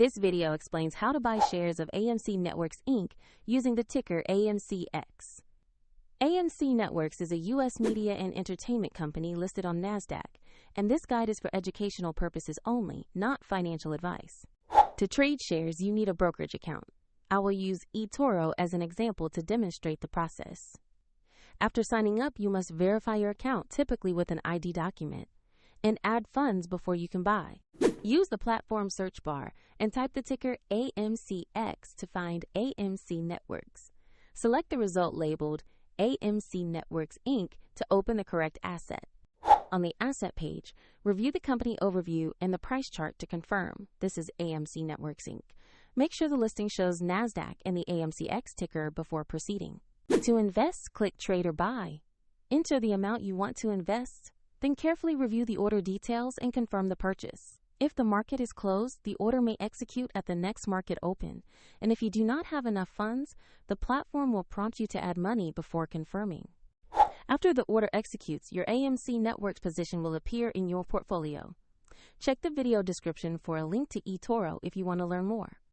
This video explains how to buy shares of AMC Networks Inc. using the ticker AMCX. AMC Networks is a U.S. media and entertainment company listed on NASDAQ, and this guide is for educational purposes only, not financial advice. To trade shares, you need a brokerage account. I will use eToro as an example to demonstrate the process. After signing up, you must verify your account, typically with an ID document, and add funds before you can buy. Use the platform search bar and type the ticker AMCX to find AMC Networks. Select the result labeled AMC Networks Inc. to open the correct asset. On the asset page, review the company overview and the price chart to confirm this is AMC Networks Inc. Make sure the listing shows NASDAQ and the AMCX ticker before proceeding. To invest, click Trade or Buy. Enter the amount you want to invest, then carefully review the order details and confirm the purchase. If the market is closed, the order may execute at the next market open, and if you do not have enough funds, the platform will prompt you to add money before confirming. After the order executes, your AMC Networks position will appear in your portfolio. Check the video description for a link to eToro if you want to learn more.